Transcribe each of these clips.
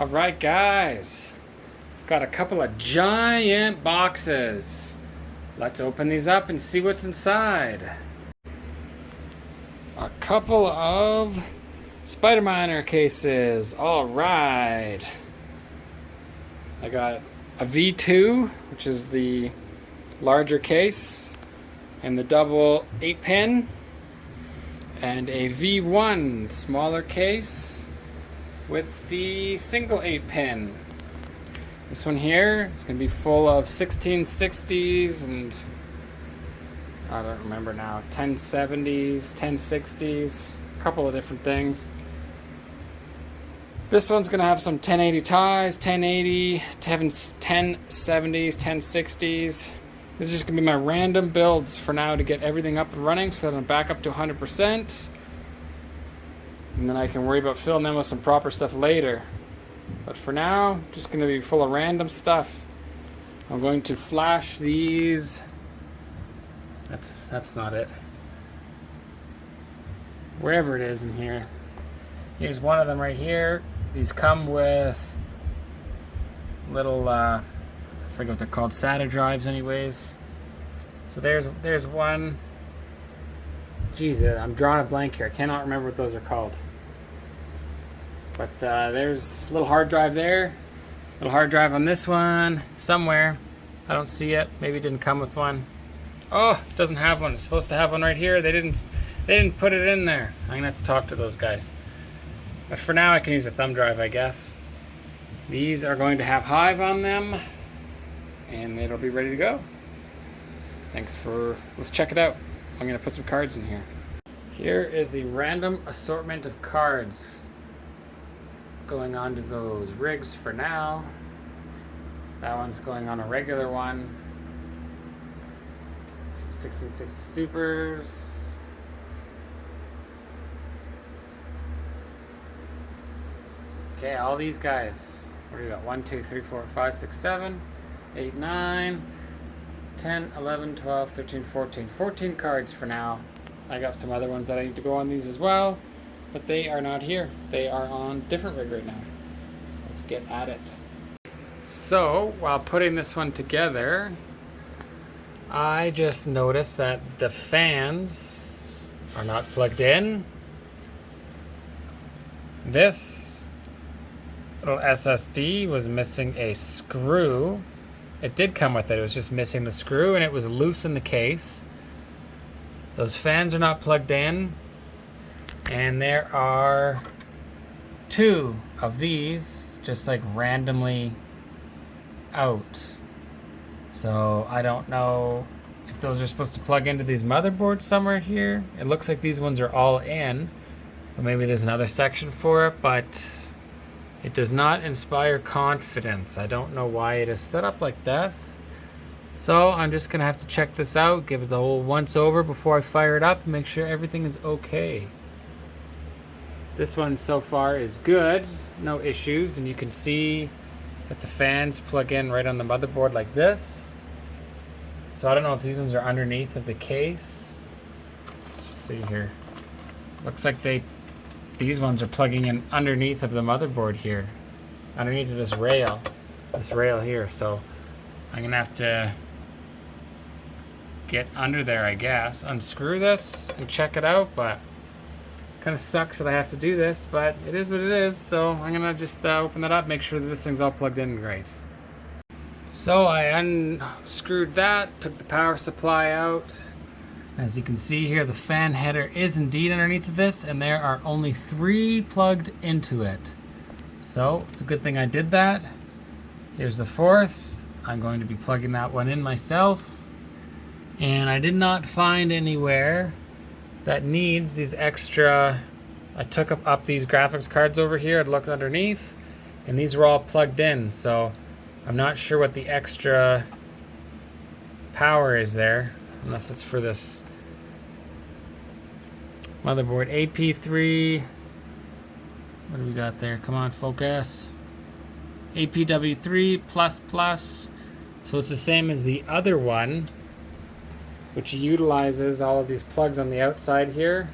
Alright guys, got a couple of giant boxes. Let's open these up and see what's inside. A couple of Spider Miner cases. Alright. I got a V2, which is the larger case, and the double 8-pin, and a V1 smaller case with the single 8-pin. This one here is going to be full of 1660s and I don't remember now, 1070s, 1060s, a couple of different things. This one's going to have some 1080 ties, 1080, 1070s, 1060s. This is just going to be my random builds for now to get everything up and running so that I'm back up to 100%. And then I can worry about filling them with some proper stuff later. But for now, just going to be full of random stuff. I'm going to flash these. That's not it. Wherever it is in here. Here's one of them right here. These come with little, I forget what they're called, SATA drives anyways. So there's one. Jeez, I'm drawing a blank here. I cannot remember what those are called. But there's a little hard drive there. Little hard drive on this one somewhere. I don't see it. Maybe it didn't come with one. Oh, it doesn't have one. It's supposed to have one right here. They didn't put it in there. I'm gonna have to talk to those guys. But for now, I can use a thumb drive, I guess. These are going to have Hive on them, and it'll be ready to go. Let's check it out. I'm gonna put some cards in here. Here is the random assortment of cards going on to those rigs for now. That one's going on a regular one. Some 1660 Supers. Okay, all these guys. What do you got? 1, 2, 3, 4, 5, 6, 7, 8, 9, 10, 11, 12, 13, 14. 14 cards for now. I got some other ones that I need to go on these as well, but they are not here. They are on different rig right now. Let's get at it. So, while putting this one together, I just noticed that the fans are not plugged in. This little SSD was missing a screw. It did come with it. It was just missing the screw and it was loose in the case. Those fans are not plugged in. And there are 2 of these just like randomly out. So I don't know if those are supposed to plug into these motherboards somewhere here. It looks like these ones are all in. But maybe there's another section for it, but it does not inspire confidence. I don't know why it is set up like this. So I'm just gonna have to check this out, give it the whole once over before I fire it up and make sure everything is okay. This one so far is good, no issues, and you can see that the fans plug in right on the motherboard like this. So I don't know if these ones are underneath of the case. Let's just see here. Looks like these ones are plugging in underneath of the motherboard here, underneath of this rail here. So I'm gonna have to get under there, I guess, unscrew this and check it out. But kind of sucks that I have to do this, but it is what it is. So I'm gonna just open that up, make sure that this thing's all plugged in right. So I unscrewed that, took the power supply out. As you can see here, the fan header is indeed underneath of this, and there are only 3 plugged into it. So it's a good thing I did that. Here's the 4th. I'm going to be plugging that one in myself. And I did not find anywhere that needs these extra. I took up these graphics cards over here and looked underneath, and these were all plugged in. So I'm not sure what the extra power is there, unless it's for this motherboard. AP3, what do we got there? Come on, focus. APW3++. So it's the same as the other one, which utilizes all of these plugs on the outside here.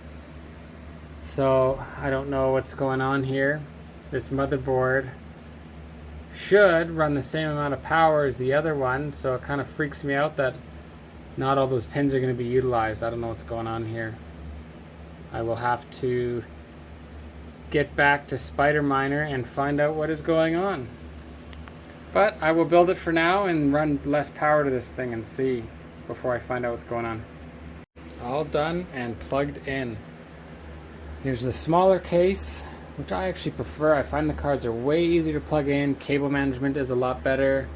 So I don't know what's going on here. This motherboard should run the same amount of power as the other one, so it kind of freaks me out that not all those pins are going to be utilized. I don't know what's going on here. I will have to get back to Spider Miner and find out what is going on. But I will build it for now and run less power to this thing and see before I find out what's going on. All done and plugged in. Here's the smaller case, which I actually prefer. I find the cards are way easier to plug in. Cable management is a lot better,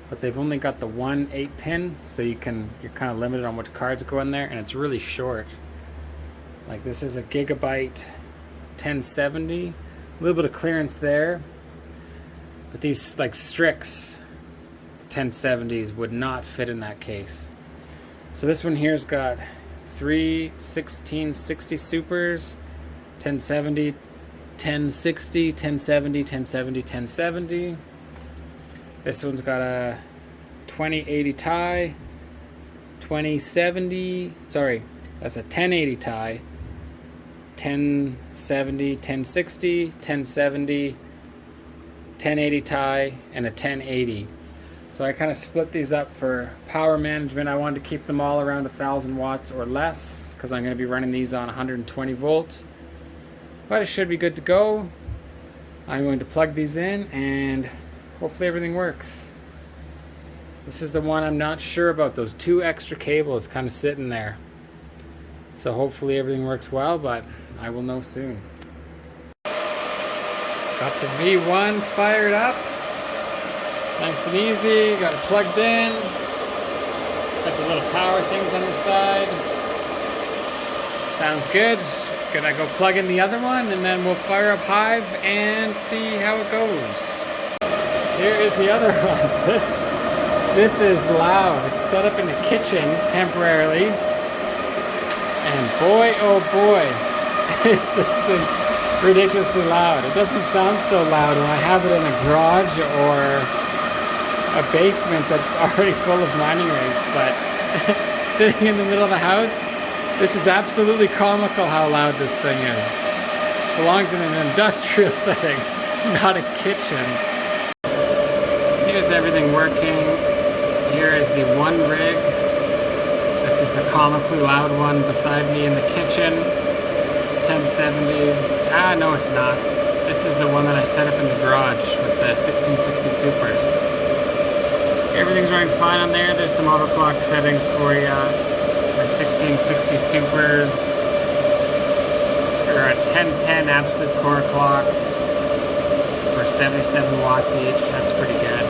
but they've only got the one 8-pin, so you're kind of limited on which cards go in there, and it's really short. Like this is a gigabyte 1070, a little bit of clearance there, but these like Strix 1070s would not fit in that case. So this one here's got 3 1660 supers, 1070, 1060, 1070, 1070, 1070. This one's got a 2080 Ti, 2070, sorry, that's a 1080 Ti, 1070, 1060, 1070, 1080 Ti, and a 1080. So I kind of split these up for power management. I wanted to keep them all around 1,000 watts or less because I'm going to be running these on 120 volts. But it should be good to go. I'm going to plug these in and hopefully everything works. This is the one I'm not sure about. Those 2 extra cables kind of sitting there. So hopefully everything works well, but I will know soon. Got the V1 fired up. Nice and easy, got it plugged in. It's got the little power things on the side. Sounds good. Gonna go plug in the other one and then we'll fire up Hive and see how it goes. Here is the other one. This is loud. It's set up in the kitchen temporarily. And boy, oh boy, it's just ridiculously loud. It doesn't sound so loud when I have it in a garage or a basement that's already full of mining rigs, but sitting in the middle of the house, this is absolutely comical how loud this thing is. This belongs in an industrial setting, not a kitchen. Here's everything working. Here is the one rig. This is the comically loud one beside me in the kitchen. 1070s. Ah, no it's not. This is the one that I set up in the garage with the 1660 supers. Everything's running fine on there. There's some overclock settings for you. The 1660 supers are at 1010 absolute core clock for 77 watts each. That's pretty good.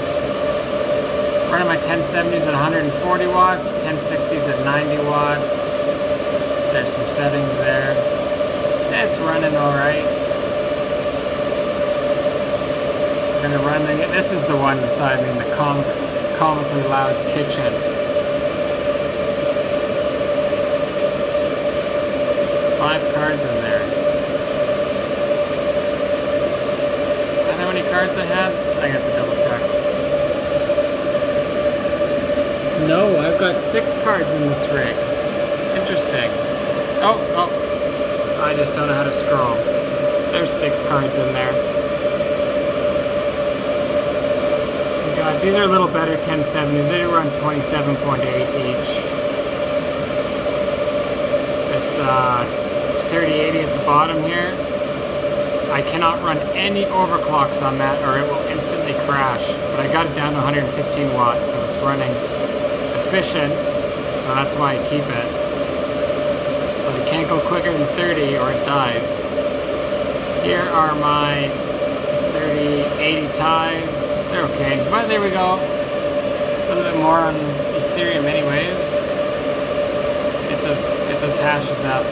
Running my 1070s at 140 watts, 1060s at 90 watts. There's some settings there. It's running alright. I'm gonna run this is the one beside me in the comically loud kitchen. Five cards in there. Is that how many cards I had? I have to double check. No, I've got 6 cards in this rig. Interesting. Oh, I just don't know how to scroll. There's 6 cards in there. God, these are a little better 1070s. They run 27.8 each. This 3080 at the bottom here, I cannot run any overclocks on that or it will instantly crash. But I got it down to 115 watts, so it's running efficient, so that's why I keep it. But it can't go quicker than 30 or it dies. Here are my 3080 Tis. They're okay, but there we go. A little bit more on Ethereum anyways. Get those hashes up.